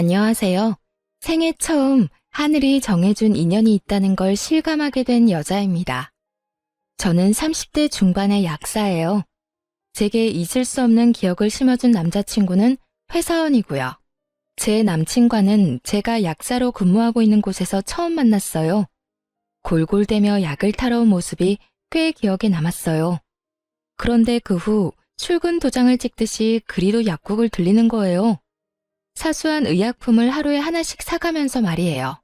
안녕하세요. 생애 처음 하늘이 정해준 인연이 있다는 걸 실감하게 된 여자입니다. 저는 30대 중반의 약사예요. 제게 잊을 수 없는 기억을 심어준 남자친구는 회사원이고요. 제 남친과는 제가 약사로 근무하고 있는 곳에서 처음 만났어요. 골골대며 약을 타러 온 모습이 꽤 기억에 남았어요. 그런데 그 후 출근 도장을 찍듯이 그리도 약국을 들리는 거예요. 사소한 의약품을 하루에 하나씩 사가면서 말이에요.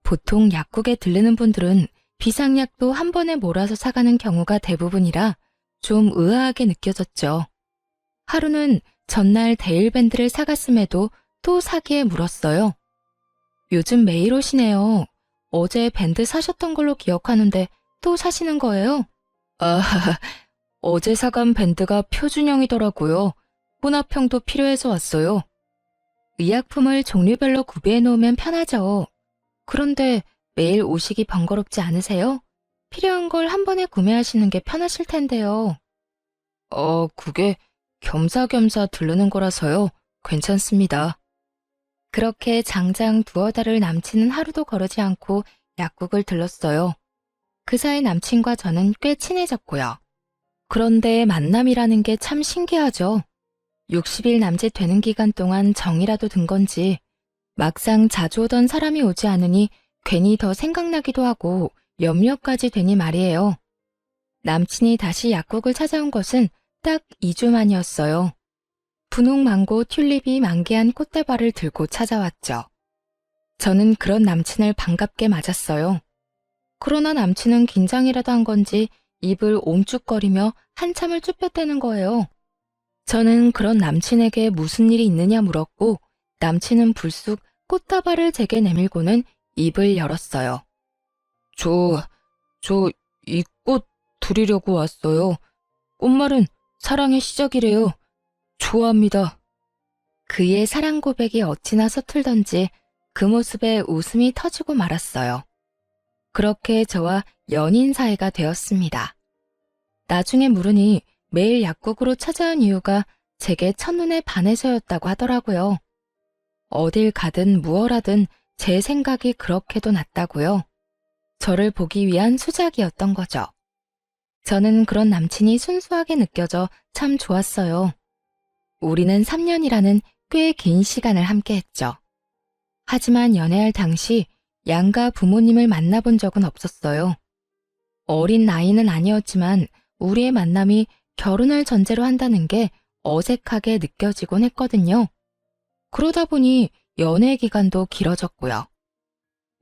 보통 약국에 들르는 분들은 비상약도 한 번에 몰아서 사가는 경우가 대부분이라 좀 의아하게 느껴졌죠. 하루는 전날 데일밴드를 사갔음에도 또 사기에 물었어요. 요즘 매일 오시네요. 어제 밴드 사셨던 걸로 기억하는데 또 사시는 거예요? 아, 어제 사간 밴드가 표준형이더라고요. 혼합형도 필요해서 왔어요. 의약품을 종류별로 구비해 놓으면 편하죠. 그런데 매일 오시기 번거롭지 않으세요? 필요한 걸 한 번에 구매하시는 게 편하실 텐데요. 그게 겸사겸사 들르는 거라서요. 괜찮습니다. 그렇게 장장 두어 달을 남친은 하루도 거르지 않고 약국을 들렀어요. 그 사이 남친과 저는 꽤 친해졌고요. 그런데 만남이라는 게 참 신기하죠. 60일 남짓 되는 기간 동안 정이라도 든 건지 막상 자주 오던 사람이 오지 않으니 괜히 더 생각나기도 하고 염려까지 되니 말이에요. 남친이 다시 약국을 찾아온 것은 딱 2주 만이었어요. 분홍 망고 튤립이 만개한 꽃다발을 들고 찾아왔죠. 저는 그런 남친을 반갑게 맞았어요. 그러나 남친은 긴장이라도 한 건지 입을 옴쭉거리며 한참을 쭈뼛대는 거예요. 저는 그런 남친에게 무슨 일이 있느냐 물었고 남친은 불쑥 꽃다발을 제게 내밀고는 입을 열었어요. 저 이 꽃 드리려고 왔어요. 꽃말은 사랑의 시작이래요. 좋아합니다. 그의 사랑 고백이 어찌나 서툴던지 그 모습에 웃음이 터지고 말았어요. 그렇게 저와 연인 사이가 되었습니다. 나중에 물으니 매일 약국으로 찾아온 이유가 제게 첫눈에 반해서였다고 하더라고요. 어딜 가든 무얼하든 제 생각이 그렇게도 났다고요. 저를 보기 위한 수작이었던 거죠. 저는 그런 남친이 순수하게 느껴져 참 좋았어요. 우리는 3년이라는 꽤 긴 시간을 함께했죠. 하지만 연애할 당시 양가 부모님을 만나본 적은 없었어요. 어린 나이는 아니었지만 우리의 만남이 결혼을 전제로 한다는 게 어색하게 느껴지곤 했거든요. 그러다 보니 연애 기간도 길어졌고요.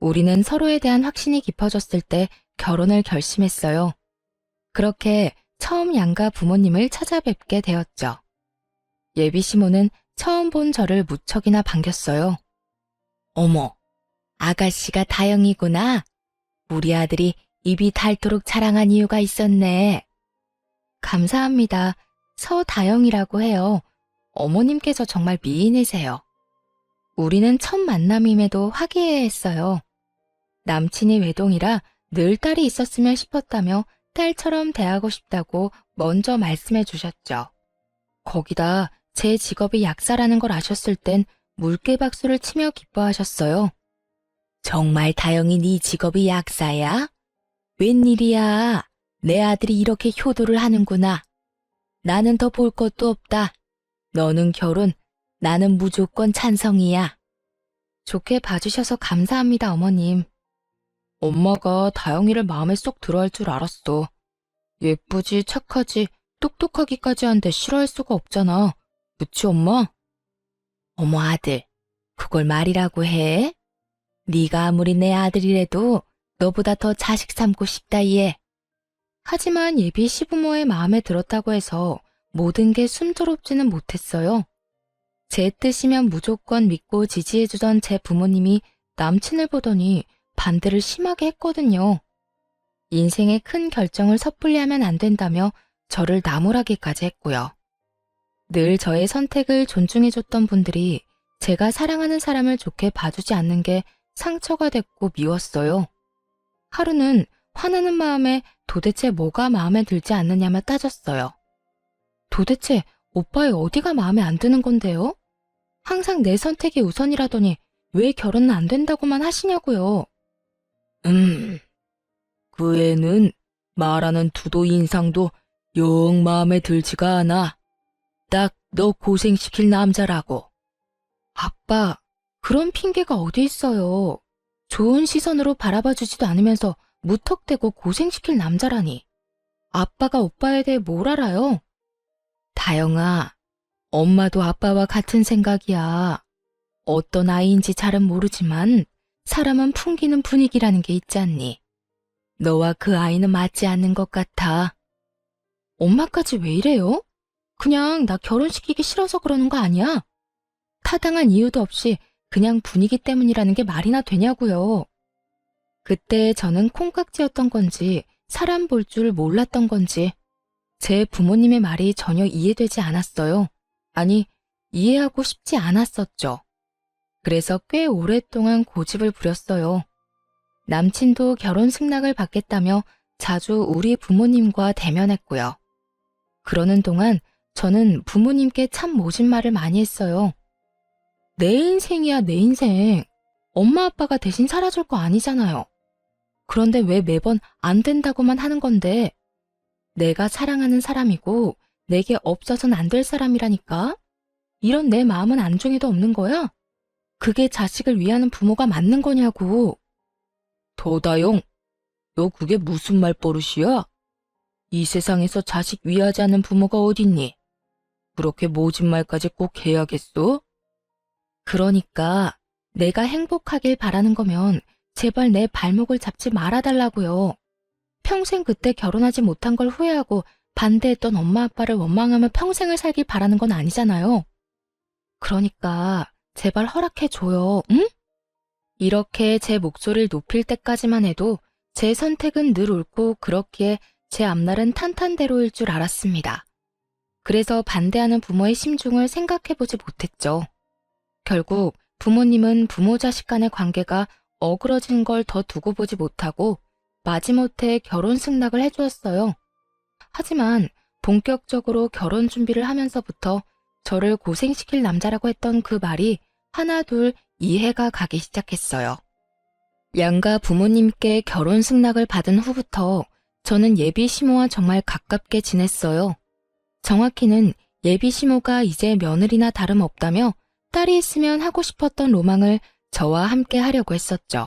우리는 서로에 대한 확신이 깊어졌을 때 결혼을 결심했어요. 그렇게 처음 양가 부모님을 찾아뵙게 되었죠. 예비 시모는 처음 본 저를 무척이나 반겼어요. 어머, 아가씨가 다영이구나. 우리 아들이 입이 닳도록 자랑한 이유가 있었네. 감사합니다. 서다영이라고 해요. 어머님께서 정말 미인이세요. 우리는 첫 만남임에도 화기애애했어요. 남친이 외동이라 늘 딸이 있었으면 싶었다며 딸처럼 대하고 싶다고 먼저 말씀해 주셨죠. 거기다 제 직업이 약사라는 걸 아셨을 땐 물개박수를 치며 기뻐하셨어요. 정말 다영이 네 직업이 약사야? 웬일이야? 내 아들이 이렇게 효도를 하는구나. 나는 더 볼 것도 없다. 너는 결혼, 나는 무조건 찬성이야. 좋게 봐주셔서 감사합니다, 어머님. 엄마가 다영이를 마음에 쏙 들어할 줄 알았어. 예쁘지, 착하지, 똑똑하기까지 한데 싫어할 수가 없잖아. 그치, 엄마? 어머, 아들, 그걸 말이라고 해? 네가 아무리 내 아들이라도 너보다 더 자식 삼고 싶다, 얘. 하지만 예비 시부모의 마음에 들었다고 해서 모든 게 순조롭지는 못했어요. 제 뜻이면 무조건 믿고 지지해주던 제 부모님이 남친을 보더니 반대를 심하게 했거든요. 인생의 큰 결정을 섣불리 하면 안 된다며 저를 나무라기까지 했고요. 늘 저의 선택을 존중해줬던 분들이 제가 사랑하는 사람을 좋게 봐주지 않는 게 상처가 됐고 미웠어요. 하루는 화나는 마음에 도대체 뭐가 마음에 들지 않느냐며 따졌어요. 도대체 오빠의 어디가 마음에 안 드는 건데요? 항상 내 선택이 우선이라더니 왜 결혼은 안 된다고만 하시냐고요. 그 애는 말하는 투도 인상도 영 마음에 들지가 않아. 딱 너 고생시킬 남자라고. 아빠, 그런 핑계가 어디 있어요. 좋은 시선으로 바라봐주지도 않으면서 무턱대고 고생시킬 남자라니. 아빠가 오빠에 대해 뭘 알아요? 다영아, 엄마도 아빠와 같은 생각이야. 어떤 아이인지 잘은 모르지만 사람은 풍기는 분위기라는 게 있지 않니? 너와 그 아이는 맞지 않는 것 같아. 엄마까지 왜 이래요? 그냥 나 결혼시키기 싫어서 그러는 거 아니야? 타당한 이유도 없이 그냥 분위기 때문이라는 게 말이나 되냐고요. 그때 저는 콩깍지였던 건지 사람 볼 줄 몰랐던 건지 제 부모님의 말이 전혀 이해되지 않았어요. 아니, 이해하고 싶지 않았었죠. 그래서 꽤 오랫동안 고집을 부렸어요. 남친도 결혼 승낙을 받겠다며 자주 우리 부모님과 대면했고요. 그러는 동안 저는 부모님께 참 모진 말을 많이 했어요. 내 인생이야, 내 인생. 엄마 아빠가 대신 살아줄 거 아니잖아요. 그런데 왜 매번 안 된다고만 하는 건데? 내가 사랑하는 사람이고 내게 없어서는 안 될 사람이라니까? 이런 내 마음은 안중에도 없는 거야? 그게 자식을 위하는 부모가 맞는 거냐고. 도다용, 너 그게 무슨 말버릇이야? 이 세상에서 자식 위하지 않는 부모가 어딨니? 그렇게 모진 말까지 꼭 해야겠어? 그러니까 내가 행복하길 바라는 거면 제발 내 발목을 잡지 말아달라고요. 평생 그때 결혼하지 못한 걸 후회하고 반대했던 엄마 아빠를 원망하며 평생을 살길 바라는 건 아니잖아요. 그러니까 제발 허락해줘요, 응? 이렇게 제 목소리를 높일 때까지만 해도 제 선택은 늘 옳고 그렇기에 제 앞날은 탄탄대로일 줄 알았습니다. 그래서 반대하는 부모의 심중을 생각해보지 못했죠. 결국 부모님은 부모 자식 간의 관계가 어그러진 걸 더 두고 보지 못하고 마지못해 결혼 승낙을 해주었어요. 하지만 본격적으로 결혼 준비를 하면서부터 저를 고생시킬 남자라고 했던 그 말이 하나둘 이해가 가기 시작했어요. 양가 부모님께 결혼 승낙을 받은 후부터 저는 예비 시모와 정말 가깝게 지냈어요. 정확히는 예비 시모가 이제 며느리나 다름없다며 딸이 있으면 하고 싶었던 로망을 저와 함께 하려고 했었죠.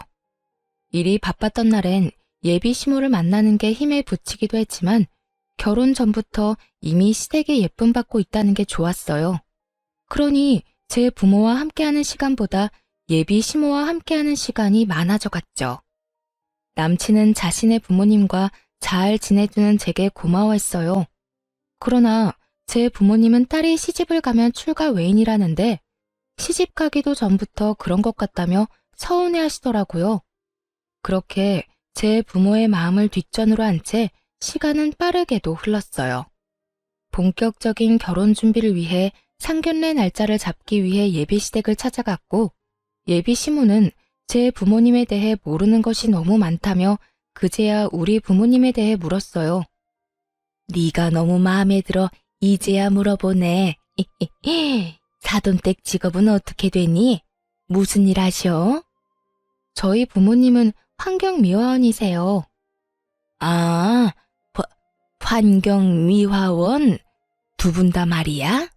일이 바빴던 날엔 예비 시모를 만나는 게 힘에 부치기도 했지만 결혼 전부터 이미 시댁에 예쁨 받고 있다는 게 좋았어요. 그러니 제 부모와 함께하는 시간보다 예비 시모와 함께하는 시간이 많아져 갔죠. 남친은 자신의 부모님과 잘 지내주는 제게 고마워했어요. 그러나 제 부모님은 딸이 시집을 가면 출가 외인이라는데 시집 가기도 전부터 그런 것 같다며 서운해 하시더라고요. 그렇게 제 부모의 마음을 뒷전으로 한 채 시간은 빠르게도 흘렀어요. 본격적인 결혼 준비를 위해 상견례 날짜를 잡기 위해 예비시댁을 찾아갔고 예비 시모는 제 부모님에 대해 모르는 것이 너무 많다며 그제야 우리 부모님에 대해 물었어요. 네가 너무 마음에 들어 이제야 물어보네. 사돈댁 직업은 어떻게 되니? 무슨 일 하셔? 저희 부모님은 환경미화원이세요. 아, 환경미화원? 두 분 다 말이야?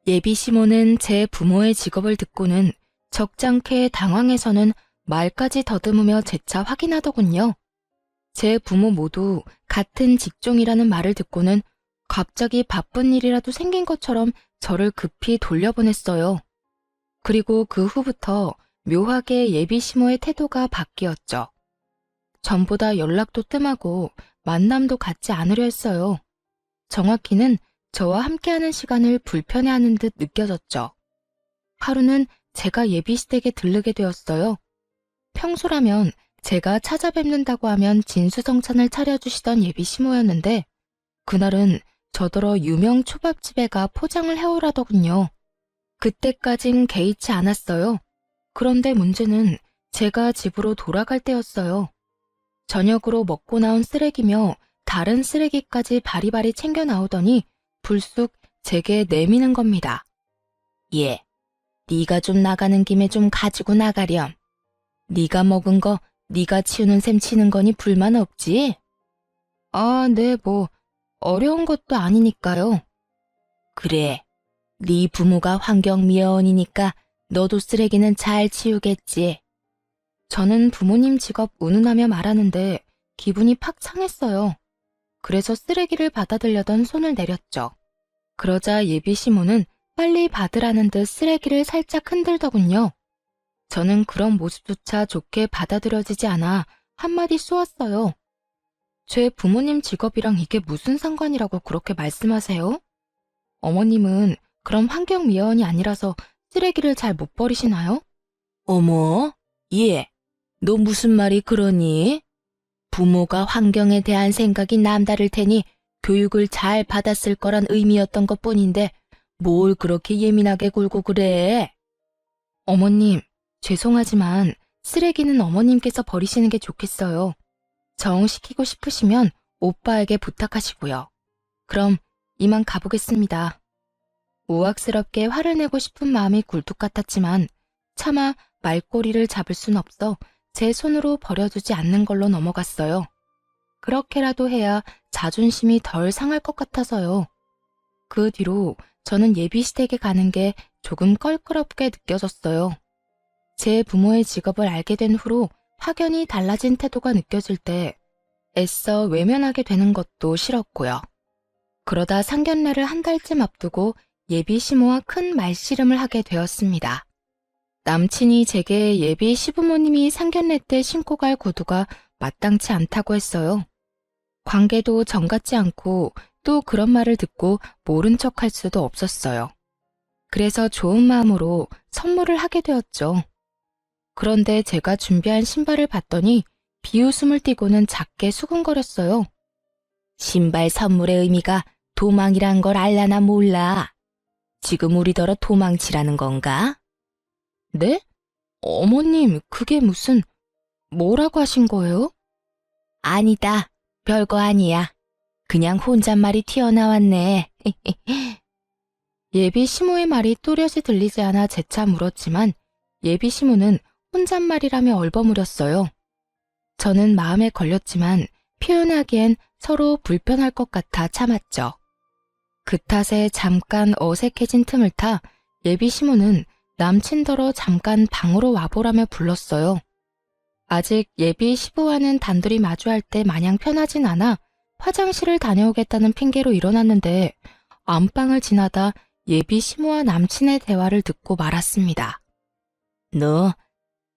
예비 시모는 제 부모의 직업을 듣고는 적잖게 당황해서는 말까지 더듬으며 재차 확인하더군요. 제 부모 모두 같은 직종이라는 말을 듣고는 갑자기 바쁜 일이라도 생긴 것처럼 저를 급히 돌려보냈어요. 그리고 그 후부터 묘하게 예비 시모의 태도가 바뀌었죠. 전보다 연락도 뜸하고 만남도 갖지 않으려 했어요. 정확히는 저와 함께하는 시간을 불편해하는 듯 느껴졌죠. 하루는 제가 예비시댁에 들르게 되었어요. 평소라면 제가 찾아뵙는다고 하면 진수성찬을 차려주시던 예비 시모였는데 그날은 저더러 유명 초밥집에 가 포장을 해오라더군요. 그때까진 개의치 않았어요. 그런데 문제는 제가 집으로 돌아갈 때였어요. 저녁으로 먹고 나온 쓰레기며 다른 쓰레기까지 바리바리 챙겨 나오더니 불쑥 제게 내미는 겁니다. 예, 네가 좀 나가는 김에 좀 가지고 나가렴. 네가 먹은 거 네가 치우는 셈 치는 거니 불만 없지? 아, 네, 뭐 어려운 것도 아니니까요. 그래, 네 부모가 환경미화원이니까 너도 쓰레기는 잘 치우겠지. 저는 부모님 직업 운운하며 말하는데 기분이 팍 상했어요. 그래서 쓰레기를 받아들려던 손을 내렸죠. 그러자 예비 시모는 빨리 받으라는 듯 쓰레기를 살짝 흔들더군요. 저는 그런 모습조차 좋게 받아들여지지 않아 한마디 쏘았어요. 제 부모님 직업이랑 이게 무슨 상관이라고 그렇게 말씀하세요? 어머님은 그럼 환경미화원이 아니라서 쓰레기를 잘 못 버리시나요? 어머, 얘, 너 무슨 말이 그러니? 부모가 환경에 대한 생각이 남다를 테니 교육을 잘 받았을 거란 의미였던 것뿐인데 뭘 그렇게 예민하게 굴고 그래? 어머님, 죄송하지만 쓰레기는 어머님께서 버리시는 게 좋겠어요. 정시키고 싶으시면 오빠에게 부탁하시고요. 그럼 이만 가보겠습니다. 우악스럽게 화를 내고 싶은 마음이 굴뚝 같았지만 차마 말꼬리를 잡을 순 없어 제 손으로 버려두지 않는 걸로 넘어갔어요. 그렇게라도 해야 자존심이 덜 상할 것 같아서요. 그 뒤로 저는 예비시댁에 가는 게 조금 껄끄럽게 느껴졌어요. 제 부모의 직업을 알게 된 후로 확연히 달라진 태도가 느껴질 때 애써 외면하게 되는 것도 싫었고요. 그러다 상견례를 한 달쯤 앞두고 예비 시모와 큰 말씨름을 하게 되었습니다. 남친이 제게 예비 시부모님이 상견례 때 신고 갈 구두가 마땅치 않다고 했어요. 관계도 정 같지 않고 또 그런 말을 듣고 모른 척 할 수도 없었어요. 그래서 좋은 마음으로 선물을 하게 되었죠. 그런데 제가 준비한 신발을 봤더니 비웃음을 띠고는 작게 수근거렸어요. 신발 선물의 의미가 도망이란 걸 알라나 몰라. 지금 우리더러 도망치라는 건가? 네? 어머님, 그게 무슨, 뭐라고 하신 거예요? 아니다. 별거 아니야. 그냥 혼잣말이 튀어나왔네. 예비 시모의 말이 또렷이 들리지 않아 재차 물었지만 예비 시모는 혼잣말이라며 얼버무렸어요. 저는 마음에 걸렸지만 표현하기엔 서로 불편할 것 같아 참았죠. 그 탓에 잠깐 어색해진 틈을 타 예비 시모는 남친더러 잠깐 방으로 와보라며 불렀어요. 아직 예비 시부와는 단둘이 마주할 때 마냥 편하진 않아 화장실을 다녀오겠다는 핑계로 일어났는데 안방을 지나다 예비 시모와 남친의 대화를 듣고 말았습니다. 너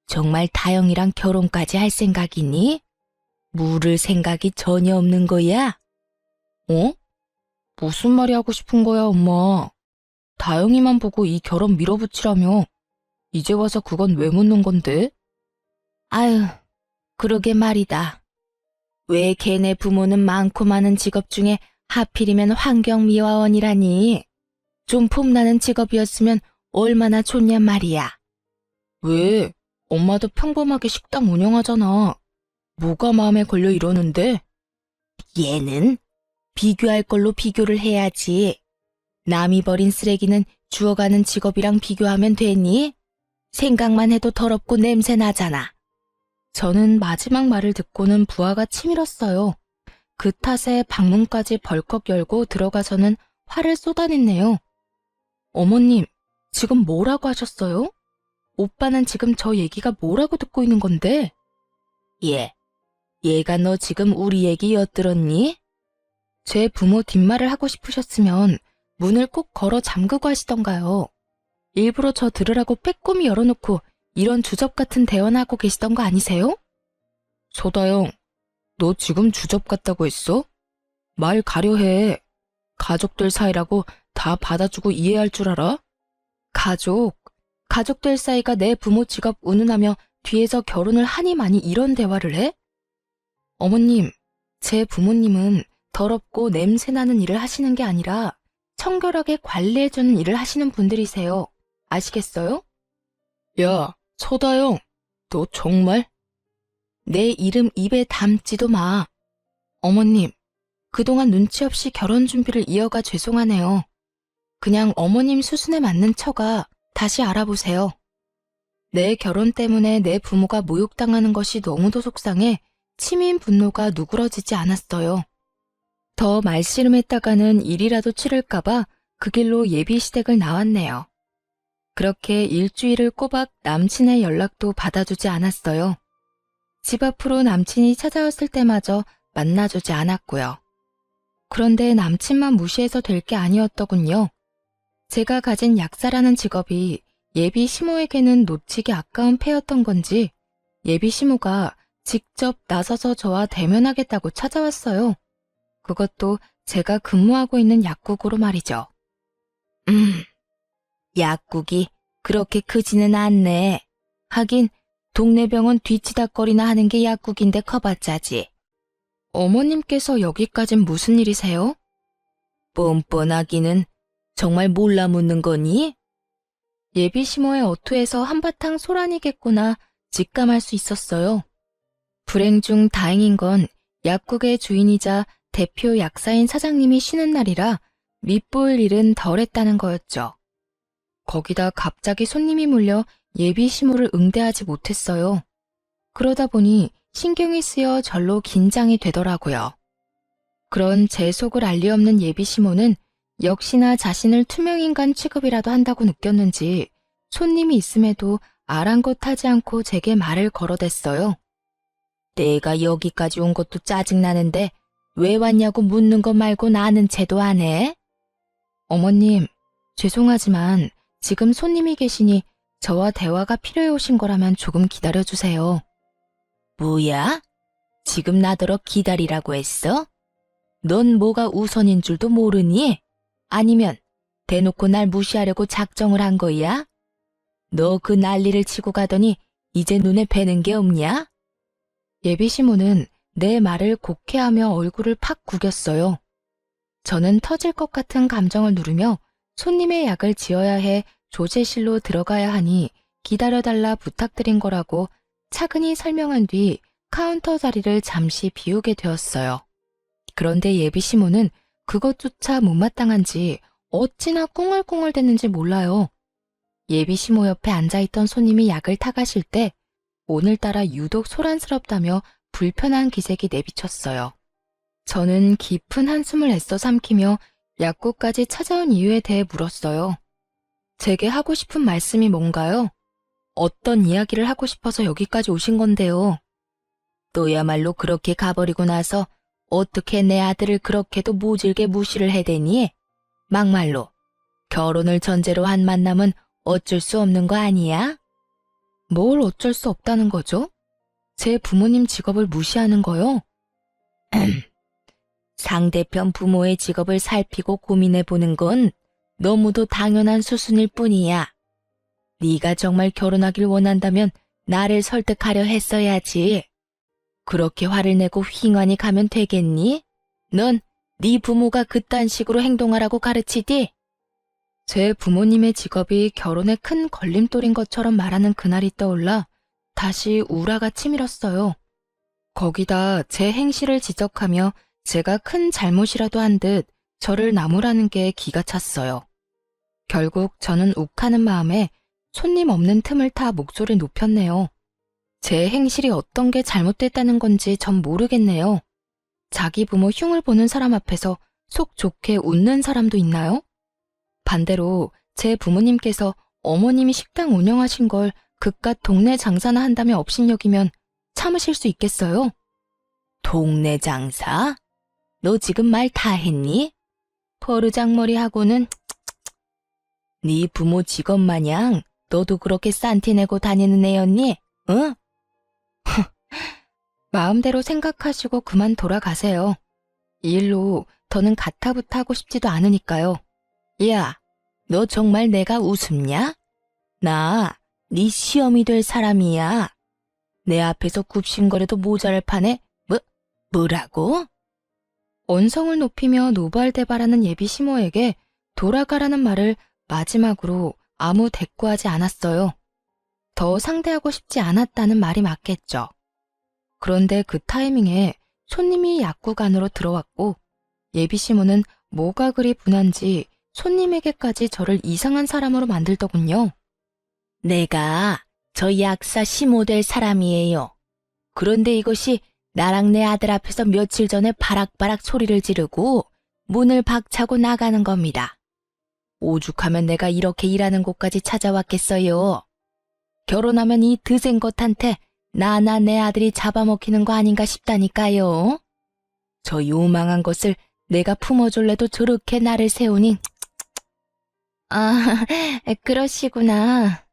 정말 다영이랑 결혼까지 할 생각이니? 물을 생각이 전혀 없는 거야? 어? 무슨 말이 하고 싶은 거야, 엄마? 다영이만 보고 이 결혼 밀어붙이라며. 이제 와서 그건 왜 묻는 건데? 아유, 그러게 말이다. 왜 걔네 부모는 많고 많은 직업 중에 하필이면 환경미화원이라니? 좀 폼나는 직업이었으면 얼마나 좋냔 말이야. 왜? 엄마도 평범하게 식당 운영하잖아. 뭐가 마음에 걸려 이러는데? 얘는 비교할 걸로 비교를 해야지. 남이 버린 쓰레기는 주워가는 직업이랑 비교하면 되니? 생각만 해도 더럽고 냄새 나잖아. 저는 마지막 말을 듣고는 부하가 치밀었어요. 그 탓에 방문까지 벌컥 열고 들어가서는 화를 쏟아냈네요. 어머님, 지금 뭐라고 하셨어요? 오빠는 지금 저 얘기가 뭐라고 듣고 있는 건데? 얘가 너 지금 우리 얘기 엿들었니? 제 부모 뒷말을 하고 싶으셨으면 문을 꼭 걸어 잠그고 하시던가요. 일부러 저 들으라고 빼꼼히 열어놓고 이런 주접 같은 대화나 하고 계시던 거 아니세요? 소다영, 너 지금 주접 같다고 했어? 말 가려해. 가족들 사이라고 다 받아주고 이해할 줄 알아? 가족들 사이가 내 부모 직업 운운하며 뒤에서 결혼을 하니 많이 이런 대화를 해? 어머님, 제 부모님은 더럽고 냄새나는 일을 하시는 게 아니라 청결하게 관리해주는 일을 하시는 분들이세요. 아시겠어요? 야, 소다영, 너 정말? 내 이름 입에 담지도 마. 어머님, 그동안 눈치 없이 결혼 준비를 이어가 죄송하네요. 그냥 어머님 수순에 맞는 처가 다시 알아보세요. 내 결혼 때문에 내 부모가 모욕당하는 것이 너무도 속상해 치민 분노가 누그러지지 않았어요. 더 말씨름했다가는 일이라도 치를까봐 그 길로 예비시댁을 나왔네요. 그렇게 일주일을 꼬박 남친의 연락도 받아주지 않았어요. 집 앞으로 남친이 찾아왔을 때마저 만나주지 않았고요. 그런데 남친만 무시해서 될 게 아니었더군요. 제가 가진 약사라는 직업이 예비 시모에게는 놓치기 아까운 패였던 건지 예비 시모가 직접 나서서 저와 대면하겠다고 찾아왔어요. 그것도 제가 근무하고 있는 약국으로 말이죠. 약국이 그렇게 크지는 않네. 하긴 동네 병원 뒤치다거리나 하는 게 약국인데 커봤자지. 어머님께서 여기까진 무슨 일이세요? 뻔뻔하기는 정말 몰라 묻는 거니? 예비 시모의 어투에서 한바탕 소란이겠구나 직감할 수 있었어요. 불행 중 다행인 건 약국의 주인이자 대표 약사인 사장님이 쉬는 날이라 밉보일 일은 덜했다는 거였죠. 거기다 갑자기 손님이 몰려 예비 시모를 응대하지 못했어요. 그러다 보니 신경이 쓰여 절로 긴장이 되더라고요. 그런 제 속을 알 리 없는 예비 시모는 역시나 자신을 투명인간 취급이라도 한다고 느꼈는지 손님이 있음에도 아랑곳하지 않고 제게 말을 걸어댔어요. 내가 여기까지 온 것도 짜증나는데 왜 왔냐고 묻는 것 말고 나는 채도 안 해? 어머님, 죄송하지만 지금 손님이 계시니 저와 대화가 필요해 오신 거라면 조금 기다려주세요. 뭐야? 지금 나더러 기다리라고 했어? 넌 뭐가 우선인 줄도 모르니? 아니면 대놓고 날 무시하려고 작정을 한 거야? 너 그 난리를 치고 가더니 이제 눈에 뵈는 게 없냐? 예비 시모는 내 말을 곡해하며 얼굴을 팍 구겼어요. 저는 터질 것 같은 감정을 누르며 손님의 약을 지어야 해 조제실로 들어가야 하니 기다려달라 부탁드린 거라고 차근히 설명한 뒤 카운터 자리를 잠시 비우게 되었어요. 그런데 예비 시모는 그것조차 못마땅한지 어찌나 꿍얼꿍얼댔는지 몰라요. 예비 시모 옆에 앉아있던 손님이 약을 타가실 때 오늘따라 유독 소란스럽다며 불편한 기색이 내비쳤어요. 저는 깊은 한숨을 애써 삼키며 약국까지 찾아온 이유에 대해 물었어요. 제게 하고 싶은 말씀이 뭔가요? 어떤 이야기를 하고 싶어서 여기까지 오신 건데요. 너야말로 그렇게 가버리고 나서 어떻게 내 아들을 그렇게도 모질게 무시를 해대니? 막말로 결혼을 전제로 한 만남은 어쩔 수 없는 거 아니야? 뭘 어쩔 수 없다는 거죠? 제 부모님 직업을 무시하는 거요? 상대편 부모의 직업을 살피고 고민해보는 건 너무도 당연한 수순일 뿐이야. 네가 정말 결혼하길 원한다면 나를 설득하려 했어야지. 그렇게 화를 내고 휘ڭ하니 가면 되겠니? 넌 네 부모가 그딴 식으로 행동하라고 가르치디? 제 부모님의 직업이 결혼에 큰 걸림돌인 것처럼 말하는 그날이 떠올라 다시 우라가 치밀었어요. 거기다 제 행실을 지적하며 제가 큰 잘못이라도 한 듯 저를 나무라는 게 기가 찼어요. 결국 저는 욱하는 마음에 손님 없는 틈을 타 목소리를 높였네요. 제 행실이 어떤 게 잘못됐다는 건지 전 모르겠네요. 자기 부모 흉을 보는 사람 앞에서 속 좋게 웃는 사람도 있나요? 반대로 제 부모님께서 어머님이 식당 운영하신 걸 그깟 동네 장사나 한다며 업신여기면 참으실 수 있겠어요? 동네 장사? 너 지금 말 다 했니? 버르장머리하고는 네 부모 직업 마냥 너도 그렇게 싼티 내고 다니는 애였니? 응? 마음대로 생각하시고 그만 돌아가세요. 이 일로 더는 가타부타 하고 싶지도 않으니까요. 야, 너 정말 내가 우습냐? 나 네 시험이 될 사람이야. 내 앞에서 굽신거려도 모자랄 판에 뭐라고? 언성을 높이며 노발대발하는 예비 시모에게 돌아가라는 말을 마지막으로 아무 대꾸하지 않았어요. 더 상대하고 싶지 않았다는 말이 맞겠죠. 그런데 그 타이밍에 손님이 약국 안으로 들어왔고 예비 시모는 뭐가 그리 분한지 손님에게까지 저를 이상한 사람으로 만들더군요. 내가 저 약사 시모 될 사람이에요. 그런데 이것이 나랑 내 아들 앞에서 며칠 전에 바락바락 소리를 지르고 문을 박차고 나가는 겁니다. 오죽하면 내가 이렇게 일하는 곳까지 찾아왔겠어요. 결혼하면 이 드센 것한테 나나 내 아들이 잡아먹히는 거 아닌가 싶다니까요. 저 요망한 것을 내가 품어줄래도 저렇게 나를 세우니. 아, 그러시구나.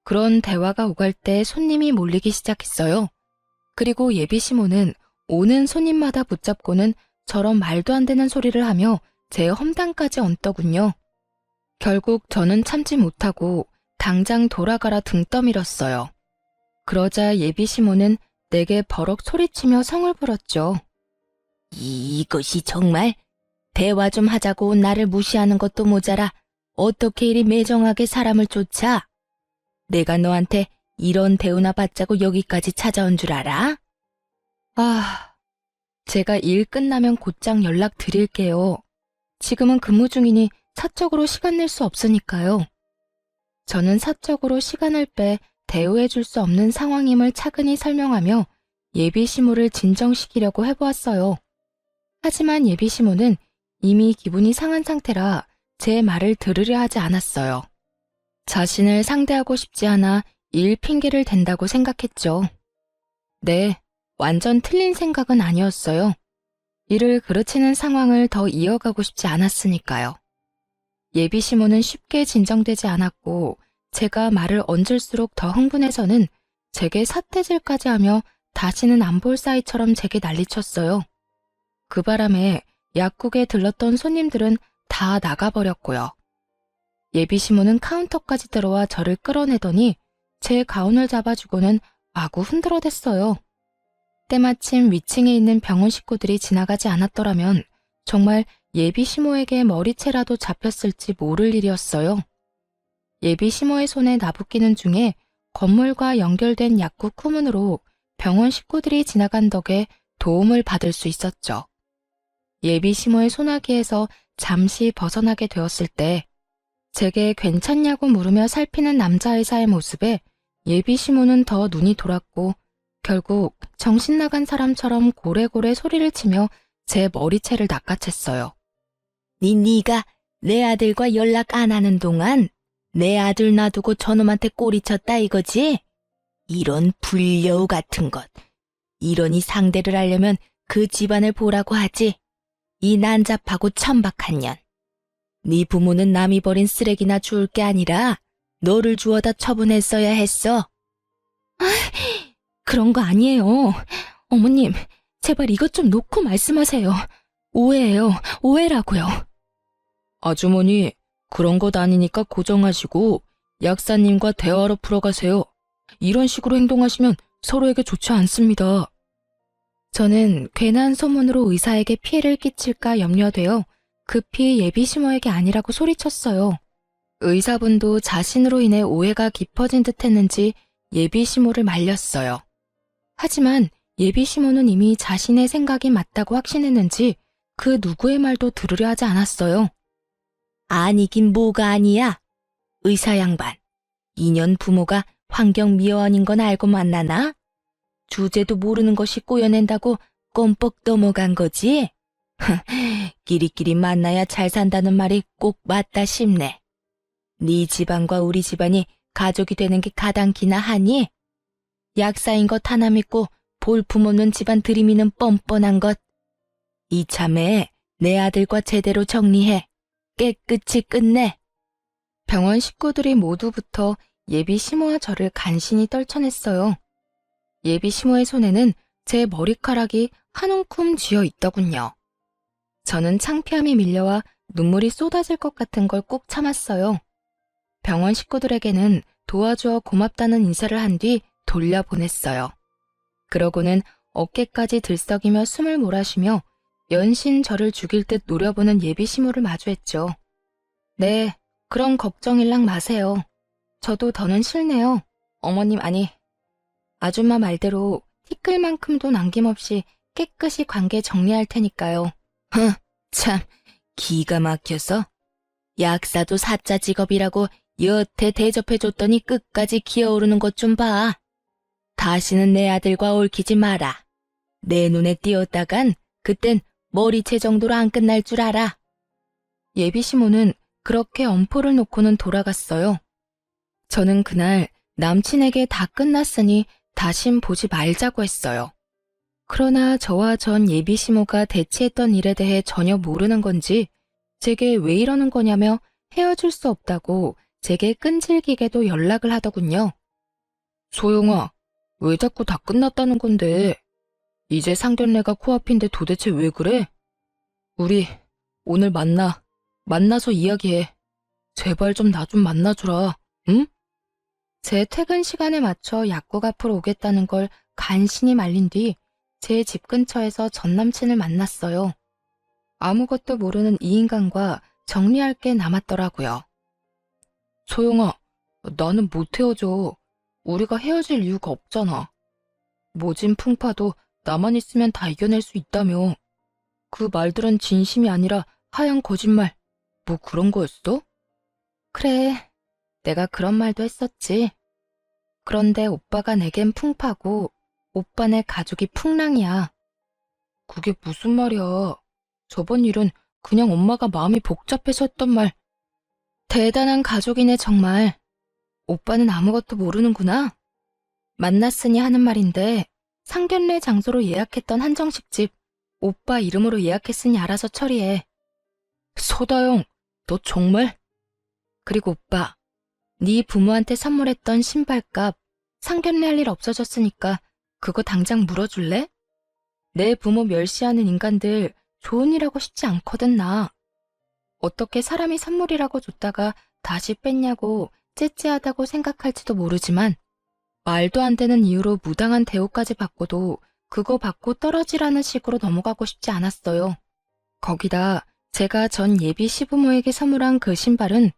그런 대화가 오갈 때 손님이 몰리기 시작했어요. 그리고 예비 시모는 오는 손님마다 붙잡고는 저런 말도 안 되는 소리를 하며 제 험담까지 얹더군요. 결국 저는 참지 못하고 당장 돌아가라 등 떠밀었어요. 그러자 예비 시모는 내게 버럭 소리치며 성을 부렸죠. 이것이 정말 대화 좀 하자고 온 나를 무시하는 것도 모자라 어떻게 이리 매정하게 사람을 쫓아? 내가 너한테 이런 대우나 받자고 여기까지 찾아온 줄 알아? 제가 일 끝나면 곧장 연락 드릴게요. 지금은 근무 중이니 사적으로 시간 낼 수 없으니까요. 저는 사적으로 시간을 빼 대우해 줄 수 없는 상황임을 차근히 설명하며 예비 시모를 진정시키려고 해보았어요. 하지만 예비 시모는 이미 기분이 상한 상태라 제 말을 들으려 하지 않았어요. 자신을 상대하고 싶지 않아 일 핑계를 댄다고 생각했죠. 네, 완전 틀린 생각은 아니었어요. 일을 그르치는 상황을 더 이어가고 싶지 않았으니까요. 예비 시모는 쉽게 진정되지 않았고 제가 말을 얹을수록 더 흥분해서는 제게 삿대질까지 하며 다시는 안 볼 사이처럼 제게 난리쳤어요. 그 바람에 약국에 들렀던 손님들은 다 나가버렸고요. 예비 시모는 카운터까지 들어와 저를 끌어내더니 제 가운을 잡아주고는 마구 흔들어댔어요. 때마침 위층에 있는 병원 식구들이 지나가지 않았더라면 정말 예비 시모에게 머리채라도 잡혔을지 모를 일이었어요. 예비 시모의 손에 나붓기는 중에 건물과 연결된 약국 후문으로 병원 식구들이 지나간 덕에 도움을 받을 수 있었죠. 예비 시모의 소나기에서 잠시 벗어나게 되었을 때 제게 괜찮냐고 물으며 살피는 남자의사의 모습에 예비 시모는 더 눈이 돌았고 결국 정신 나간 사람처럼 고래고래 소리를 치며 제 머리채를 낚아챘어요. 네가 내 아들과 연락 안 하는 동안 내 아들 놔두고 저놈한테 꼬리쳤다 이거지? 이런 불려우 같은 것. 이러니 상대를 하려면 그 집안을 보라고 하지. 이 난잡하고 천박한 년. 네 부모는 남이 버린 쓰레기나 주울 게 아니라 너를 주워다 처분했어야 했어. 그런 거 아니에요. 어머님, 제발 이것 좀 놓고 말씀하세요. 오해예요. 오해라고요. 아주머니, 그런 것 아니니까 고정하시고 약사님과 대화로 풀어가세요. 이런 식으로 행동하시면 서로에게 좋지 않습니다. 저는 괜한 소문으로 의사에게 피해를 끼칠까 염려되어 급히 예비 시모에게 아니라고 소리쳤어요. 의사분도 자신으로 인해 오해가 깊어진 듯 했는지 예비 시모를 말렸어요. 하지만 예비 시모는 이미 자신의 생각이 맞다고 확신했는지 그 누구의 말도 들으려 하지 않았어요. 아니긴 뭐가 아니야. 의사 양반. 2년 부모가 환경미화원인 건 알고 만나나? 주제도 모르는 것이 꼬여낸다고 껌뻑 넘어간 거지? 끼리끼리 만나야 잘 산다는 말이 꼭 맞다 싶네. 네 집안과 우리 집안이 가족이 되는 게 가당키나 하니? 약사인 것 하나 믿고 볼품없는 집안 들이미는 뻔뻔한 것. 이참에 내 아들과 제대로 정리해. 깨끗이 끝내. 병원 식구들이 모두부터 예비 시모와 저를 간신히 떨쳐냈어요. 예비 시모의 손에는 제 머리카락이 한 움큼 쥐어 있더군요. 저는 창피함이 밀려와 눈물이 쏟아질 것 같은 걸 꼭 참았어요. 병원 식구들에게는 도와주어 고맙다는 인사를 한 뒤 돌려보냈어요. 그러고는 어깨까지 들썩이며 숨을 몰아쉬며 연신 저를 죽일 듯 노려보는 예비 시모를 마주했죠. 네, 그런 걱정일랑 마세요. 저도 더는 싫네요. 어머님 아니, 아줌마 말대로 티끌만큼도 남김없이 깨끗이 관계 정리할 테니까요. 참, 기가 막혀서. 약사도 사자 직업이라고 여태 대접해줬더니 끝까지 기어오르는 것 좀 봐. 다시는 내 아들과 얽히지 마라. 내 눈에 띄었다간 그땐 머리채 정도로 안 끝날 줄 알아. 예비 시모는 그렇게 엄포를 놓고는 돌아갔어요. 저는 그날 남친에게 다 끝났으니 다신 보지 말자고 했어요. 그러나 저와 전 예비 시모가 대치했던 일에 대해 전혀 모르는 건지 제게 왜 이러는 거냐며 헤어질 수 없다고 제게 끈질기게도 연락을 하더군요. 소영아, 왜 자꾸 다 끝났다는 건데? 이제 상견례가 코앞인데 도대체 왜 그래? 우리 오늘 만나서 이야기해. 제발 좀 나 좀 만나주라, 응? 제 퇴근 시간에 맞춰 약국 앞으로 오겠다는 걸 간신히 말린 뒤 제 집 근처에서 전 남친을 만났어요. 아무것도 모르는 이 인간과 정리할 게 남았더라고요. 소영아, 나는 못 헤어져. 우리가 헤어질 이유가 없잖아. 모진 풍파도 나만 있으면 다 이겨낼 수 있다며. 그 말들은 진심이 아니라 하얀 거짓말. 뭐 그런 거였어? 그래, 내가 그런 말도 했었지. 그런데 오빠가 내겐 풍파고 오빠네 가족이 풍랑이야. 그게 무슨 말이야. 저번 일은 그냥 엄마가 마음이 복잡해서 했던 말. 대단한 가족이네 정말. 오빠는 아무것도 모르는구나. 만났으니 하는 말인데 상견례 장소로 예약했던 한정식 집 오빠 이름으로 예약했으니 알아서 처리해. 소다영, 너 정말? 그리고 오빠, 네 부모한테 선물했던 신발값 상견례 할 일 없어졌으니까 그거 당장 물어줄래? 내 부모 멸시하는 인간들 좋은 일 하고 싶지 않거든 나. 어떻게 사람이 선물이라고 줬다가 다시 뺐냐고 째째하다고 생각할지도 모르지만 말도 안 되는 이유로 무당한 대우까지 받고도 그거 받고 떨어지라는 식으로 넘어가고 싶지 않았어요. 거기다 제가 전 예비 시부모에게 선물한 그 신발은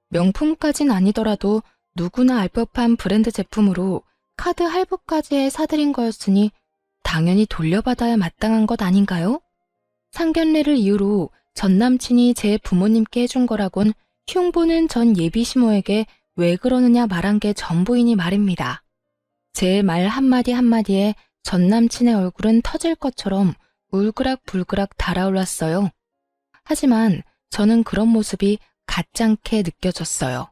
명품까진 아니더라도 누구나 알 법한 브랜드 제품으로 카드 할부까지 해 사드린 거였으니 당연히 돌려받아야 마땅한 것 아닌가요? 상견례를 이유로 전 남친이 제 부모님께 해준 거라곤 흉보는 전 예비 시모에게 왜 그러느냐 말한 게 전부이니 말입니다. 제 말 한마디 한마디에 전 남친의 얼굴은 터질 것처럼 울그락불그락 달아올랐어요. 하지만 저는 그런 모습이 가짱게 느껴졌어요.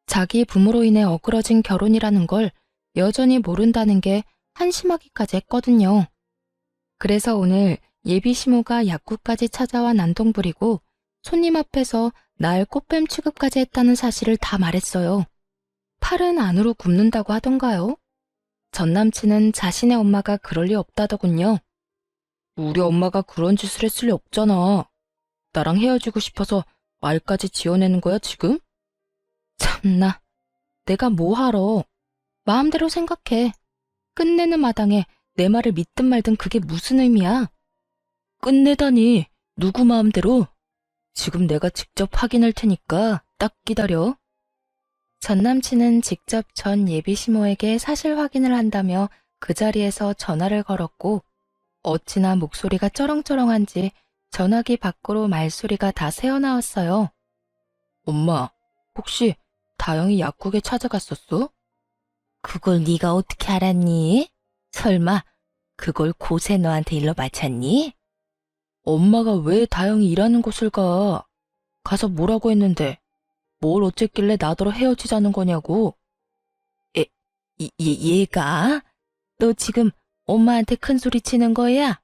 자기 부모로 인해 어그러진 결혼이라는 걸 여전히 모른다는 게 한심하기까지 했거든요. 그래서 오늘 예비 시모가 약국까지 찾아와 난동 부리고 손님 앞에서 날 꽃뱀 취급까지 했다는 사실을 다 말했어요. 팔은 안으로 굽는다고 하던가요? 전 남친은 자신의 엄마가 그럴 리 없다더군요. 우리 엄마가 그런 짓을 했을 리 없잖아. 나랑 헤어지고 싶어서 말까지 지어내는 거야 지금? 참나, 내가 뭐 하러. 마음대로 생각해. 끝내는 마당에 내 말을 믿든 말든 그게 무슨 의미야? 끝내다니, 누구 마음대로? 지금 내가 직접 확인할 테니까 딱 기다려. 전 남친은 직접 전 예비 시모에게 사실 확인을 한다며 그 자리에서 전화를 걸었고 어찌나 목소리가 쩌렁쩌렁한지 전화기 밖으로 말소리가 다 새어나왔어요. 엄마, 혹시 다영이 약국에 찾아갔었어? 그걸 네가 어떻게 알았니? 설마 그걸 고세 너한테 일러 바쳤니? 엄마가 왜 다영이 일하는 곳을 가? 가서 뭐라고 했는데 뭘 어쨌길래 나더러 헤어지자는 거냐고. 얘가? 너 지금 엄마한테 큰 소리 치는 거야?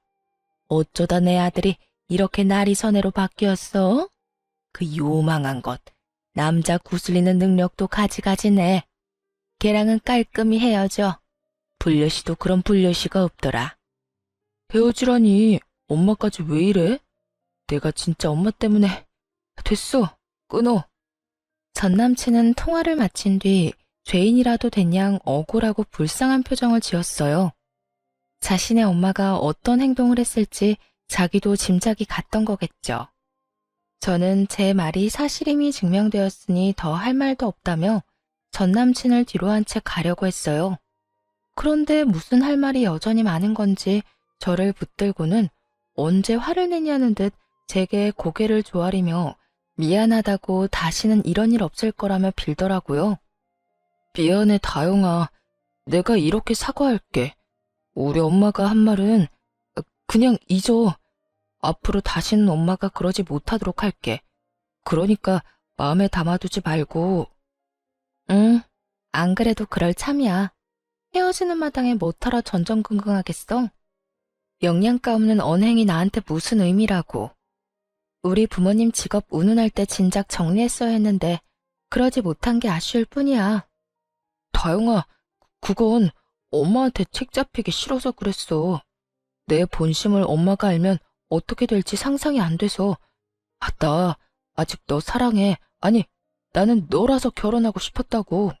어쩌다 내 아들이 이렇게 나리선애로 바뀌었어? 그 요망한 것. 남자 구슬리는 능력도 가지가지네. 걔랑은 깔끔히 헤어져. 불려시도 그런 불려시가 없더라. 헤어지라니 엄마까지 왜 이래? 내가 진짜 엄마 때문에. 됐어, 끊어. 전 남친은 통화를 마친 뒤 죄인이라도 된 양 억울하고 불쌍한 표정을 지었어요. 자신의 엄마가 어떤 행동을 했을지 자기도 짐작이 갔던 거겠죠. 저는 제 말이 사실임이 증명되었으니 더 할 말도 없다며 전 남친을 뒤로 한 채 가려고 했어요. 그런데 무슨 할 말이 여전히 많은 건지 저를 붙들고는 언제 화를 내냐는 듯 제게 고개를 조아리며 미안하다고 다시는 이런 일 없을 거라며 빌더라고요. 미안해, 다영아. 내가 이렇게 사과할게. 우리 엄마가 한 말은 그냥 잊어. 앞으로 다시는 엄마가 그러지 못하도록 할게. 그러니까 마음에 담아두지 말고. 응, 안 그래도 그럴 참이야. 헤어지는 마당에 뭐하러 전전긍긍하겠어? 영양가 없는 언행이 나한테 무슨 의미라고. 우리 부모님 직업 운운할 때 진작 정리했어야 했는데 그러지 못한 게 아쉬울 뿐이야. 다영아, 그건 엄마한테 책 잡히기 싫어서 그랬어. 내 본심을 엄마가 알면 어떻게 될지 상상이 안 돼서. 나 아직 너 사랑해. 아니, 나는 너라서 결혼하고 싶었다고.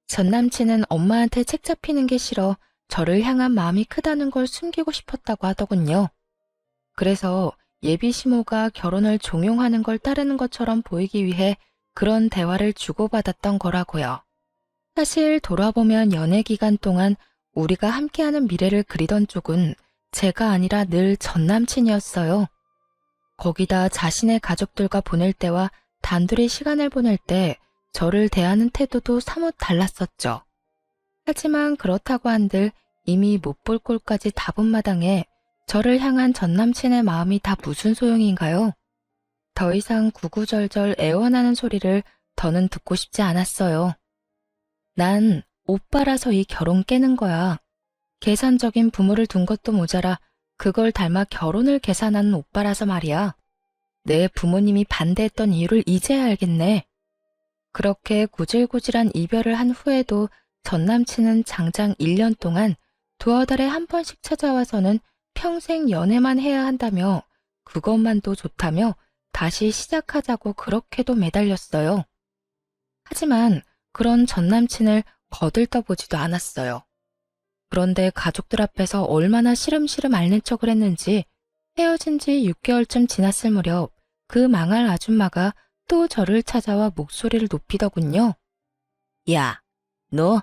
전 남친은 엄마한테 책 잡히는 게 싫어 저를 향한 마음이 크다는 걸 숨기고 싶었다고 하더군요. 그래서 예비 시모가 결혼을 종용하는 걸 따르는 것처럼 보이기 위해 그런 대화를 주고받았던 거라고요. 사실 돌아보면 연애 기간 동안 우리가 함께하는 미래를 그리던 쪽은 제가 아니라 늘 전 남친이었어요. 거기다 자신의 가족들과 보낼 때와 단둘이 시간을 보낼 때 저를 대하는 태도도 사뭇 달랐었죠. 하지만 그렇다고 한들 이미 못 볼 꼴까지 다 본 마당에 저를 향한 전 남친의 마음이 다 무슨 소용인가요? 더 이상 구구절절 애원하는 소리를 더는 듣고 싶지 않았어요. 난 오빠라서 이 결혼 깨는 거야. 계산적인 부모를 둔 것도 모자라 그걸 닮아 결혼을 계산하는 오빠라서 말이야. 내 부모님이 반대했던 이유를 이제야 알겠네. 그렇게 구질구질한 이별을 한 후에도 전 남친은 장장 1년 동안 두어 달에 한 번씩 찾아와서는 평생 연애만 해야 한다며 그것만도 좋다며 다시 시작하자고 그렇게도 매달렸어요. 하지만 그런 전 남친을 거들떠보지도 않았어요. 그런데 가족들 앞에서 얼마나 시름시름 앓는 척을 했는지 헤어진 지 6개월쯤 지났을 무렵 그 망할 아줌마가 또 저를 찾아와 목소리를 높이더군요. 야, 너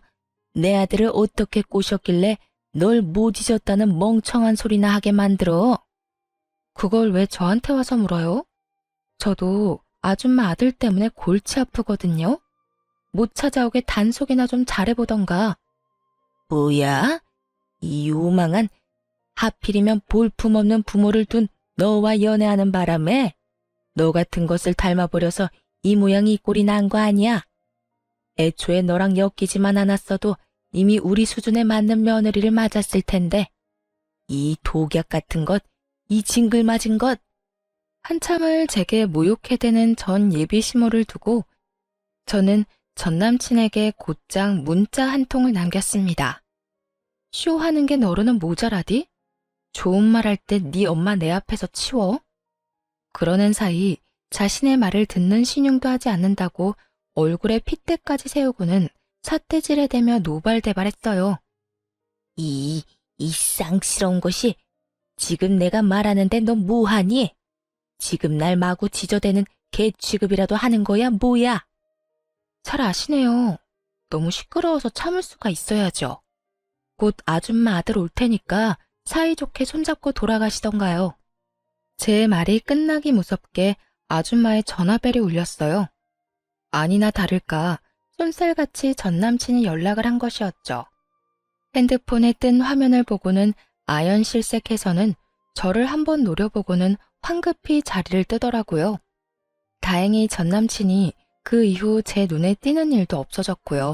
내 아들을 어떻게 꼬셨길래 널 못 잊었다는 멍청한 소리나 하게 만들어? 그걸 왜 저한테 와서 물어요? 저도 아줌마 아들 때문에 골치 아프거든요. 못 찾아오게 단속이나 좀 잘해보던가. 뭐야? 이 요망한 하필이면 볼품없는 부모를 둔 너와 연애하는 바람에 너 같은 것을 닮아버려서 이 모양이 이 꼴이 난 거 아니야? 애초에 너랑 엮이지만 않았어도 이미 우리 수준에 맞는 며느리를 맞았을 텐데 이 독약 같은 것, 이 징글맞은 것. 한참을 제게 모욕해대는 전 예비 시모를 두고 저는 전 남친에게 곧장 문자 한 통을 남겼습니다. 쇼하는 게 너로는 모자라디? 좋은 말 할 때 네 엄마 내 앞에서 치워? 그러는 사이 자신의 말을 듣는 신용도 하지 않는다고 얼굴에 핏대까지 세우고는 삿대질해대며 노발대발했어요. 이 쌍스러운 것이 지금 내가 말하는데 너 뭐하니? 지금 날 마구 지저대는 개 취급이라도 하는 거야 뭐야? 잘 아시네요. 너무 시끄러워서 참을 수가 있어야죠. 곧 아줌마 아들 올 테니까 사이좋게 손잡고 돌아가시던가요. 제 말이 끝나기 무섭게 아줌마의 전화벨이 울렸어요. 아니나 다를까 쏜살같이 전 남친이 연락을 한 것이었죠. 핸드폰에 뜬 화면을 보고는 아연실색해서는 저를 한번 노려보고는 황급히 자리를 뜨더라고요. 다행히 전 남친이 그 이후 제 눈에 띄는 일도 없어졌고요.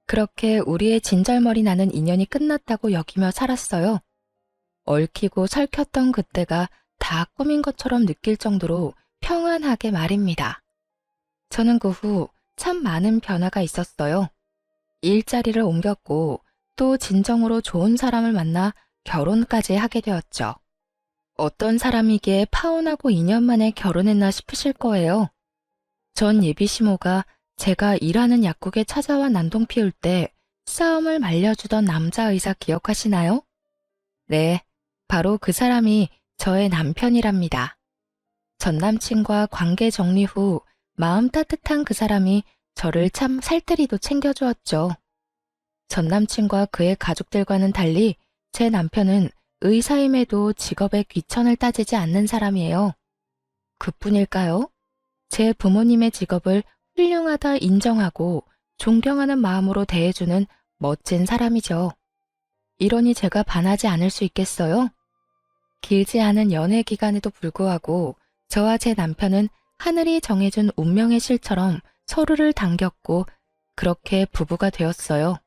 그렇게 우리의 진절머리 나는 인연이 끝났다고 여기며 살았어요. 얽히고 설켰던 그때가 다 꿈인 것처럼 느낄 정도로 평안하게 말입니다. 저는 그 후 참 많은 변화가 있었어요. 일자리를 옮겼고 또 진정으로 좋은 사람을 만나 결혼까지 하게 되었죠. 어떤 사람이기에 파혼하고 2년 만에 결혼했나 싶으실 거예요. 전 예비 시모가 제가 일하는 약국에 찾아와 난동 피울 때 싸움을 말려주던 남자 의사 기억하시나요? 네, 바로 그 사람이 저의 남편이랍니다. 전 남친과 관계 정리 후 마음 따뜻한 그 사람이 저를 참 살뜰히도 챙겨주었죠. 전 남친과 그의 가족들과는 달리 제 남편은 의사임에도 직업의 귀천을 따지지 않는 사람이에요. 그뿐일까요? 제 부모님의 직업을 훌륭하다 인정하고 존경하는 마음으로 대해주는 멋진 사람이죠. 이러니 제가 반하지 않을 수 있겠어요? 길지 않은 연애 기간에도 불구하고 저와 제 남편은 하늘이 정해준 운명의 실처럼 서로를 당겼고 그렇게 부부가 되었어요.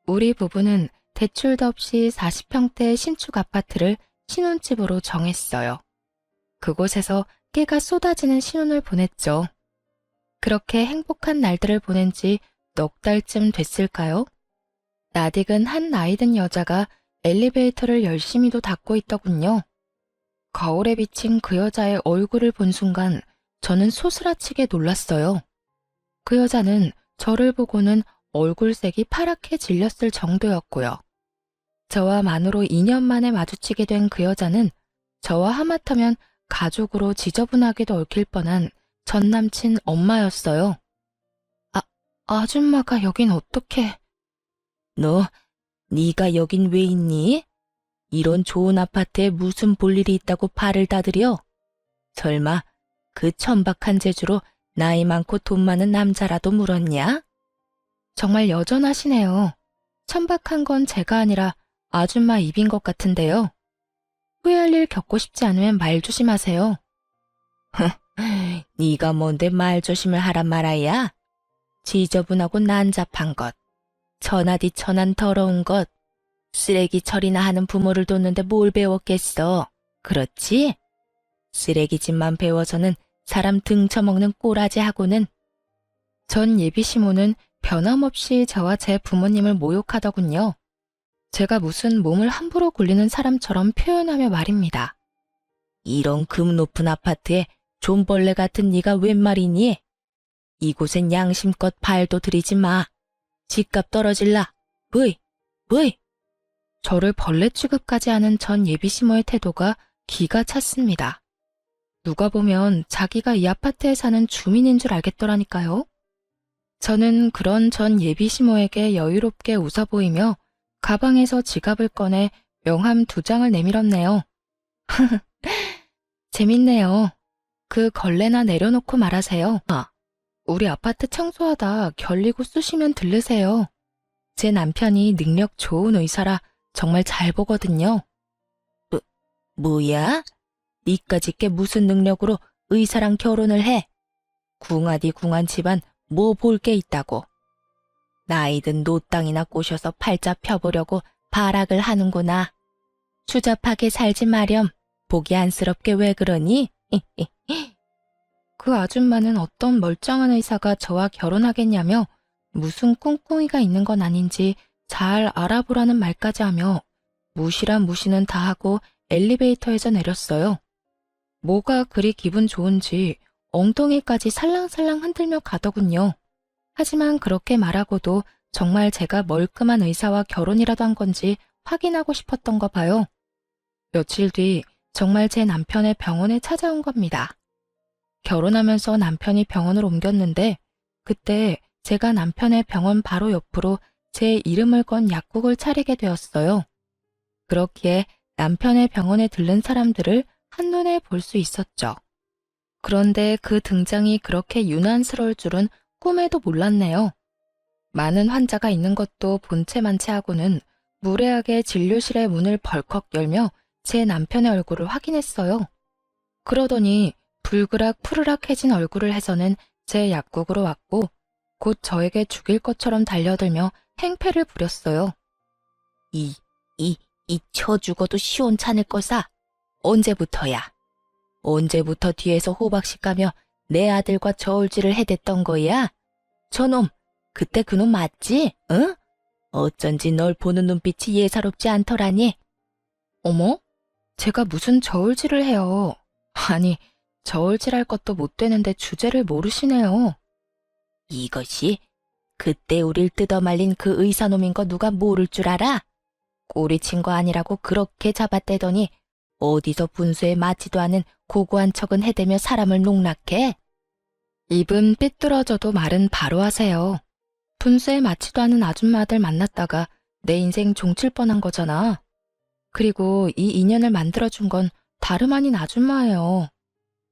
우리 부부는 대출도 없이 40평대 신축 아파트를 신혼집으로 정했어요. 그곳에서 깨가 쏟아지는 신혼을 보냈죠. 그렇게 행복한 날들을 보낸 지 넉 달쯤 됐을까요? 낯익은 한 나이든 여자가 엘리베이터를 열심히도 닫고 있더군요. 거울에 비친 그 여자의 얼굴을 본 순간 저는 소스라치게 놀랐어요. 그 여자는 저를 보고는 얼굴색이 파랗게 질렸을 정도였고요. 저와 만으로 2년 만에 마주치게 된 그 여자는 저와 하마터면 가족으로 지저분하게도 얽힐 뻔한 전 남친 엄마였어요. 아줌마가 여긴 어떻게... 너, 네가 여긴 왜 있니? 이런 좋은 아파트에 무슨 볼일이 있다고 발을 다들여? 설마 그 천박한 재주로 나이 많고 돈 많은 남자라도 물었냐? 정말 여전하시네요. 천박한 건 제가 아니라 아줌마 입인 것 같은데요. 후회할 일 겪고 싶지 않으면 말 조심하세요. 네가 뭔데 말 조심을 하란 말아야? 지저분하고 난잡한 것, 천하디천한 더러운 것, 쓰레기 처리나 하는 부모를 뒀는데 뭘 배웠겠어? 그렇지? 쓰레기집만 배워서는 사람 등쳐먹는 꼬라지하고는. 전 예비 시모는 변함없이 저와 제 부모님을 모욕하더군요. 제가 무슨 몸을 함부로 굴리는 사람처럼 표현하며 말입니다. 이런 금 높은 아파트에 존벌레 같은 네가 웬 말이니? 이곳엔 양심껏 발도 들이지 마. 집값 떨어질라. 브이, 브이. 저를 벌레 취급까지 하는 전 예비 시모의 태도가 기가 찼습니다. 누가 보면 자기가 이 아파트에 사는 주민인 줄 알겠더라니까요. 저는 그런 전 예비 시모에게 여유롭게 웃어 보이며 가방에서 지갑을 꺼내 명함 2장을 내밀었네요. 재밌네요. 그 걸레나 내려놓고 말하세요. 우리 아파트 청소하다 결리고 쑤시면 들르세요. 제 남편이 능력 좋은 의사라 정말 잘 보거든요. 뭐야? 니까짓 게 무슨 능력으로 의사랑 결혼을 해? 궁하디 궁한 집안 뭐 볼 게 있다고. 나이든 노땅이나 꼬셔서 팔자 펴보려고 발악을 하는구나. 추잡하게 살지 마렴. 보기 안쓰럽게 왜 그러니? 그 아줌마는 어떤 멀쩡한 의사가 저와 결혼하겠냐며 무슨 꿍꿍이가 있는 건 아닌지 잘 알아보라는 말까지 하며 무시란 무시는 다 하고 엘리베이터에서 내렸어요. 뭐가 그리 기분 좋은지 엉덩이까지 살랑살랑 흔들며 가더군요. 하지만 그렇게 말하고도 정말 제가 멀끔한 의사와 결혼이라도 한 건지 확인하고 싶었던가 봐요. 며칠 뒤 정말 제 남편의 병원에 찾아온 겁니다. 결혼하면서 남편이 병원을 옮겼는데 그때 제가 남편의 병원 바로 옆으로 제 이름을 건 약국을 차리게 되었어요. 그렇기에 남편의 병원에 들른 사람들을 한눈에 볼 수 있었죠. 그런데 그 등장이 그렇게 유난스러울 줄은 꿈에도 몰랐네요. 많은 환자가 있는 것도 본체만치 하고는 무례하게 진료실의 문을 벌컥 열며 제 남편의 얼굴을 확인했어요. 그러더니 불그락 푸르락해진 얼굴을 해서는 제 약국으로 왔고 곧 저에게 죽일 것처럼 달려들며 행패를 부렸어요. 이 쳐 죽어도 시원찮을 거사. 언제부터야? 언제부터 뒤에서 호박씨 까며 내 아들과 저울질을 해댔던 거야? 저놈, 그때 그놈 맞지? 응? 어쩐지 널 보는 눈빛이 예사롭지 않더라니. 어머? 제가 무슨 저울질을 해요. 아니, 저울질할 것도 못 되는데 주제를 모르시네요. 이것이 그때 우릴 뜯어말린 그 의사놈인 거 누가 모를 줄 알아? 꼬리친 거 아니라고 그렇게 잡아떼더니 어디서 분수에 맞지도 않은 고고한 척은 해대며 사람을 농락해? 입은 삐뚤어져도 말은 바로 하세요. 분수에 맞지도 않은 아줌마들 만났다가 내 인생 종칠 뻔한 거잖아. 그리고 이 인연을 만들어준 건 다름 아닌 아줌마예요.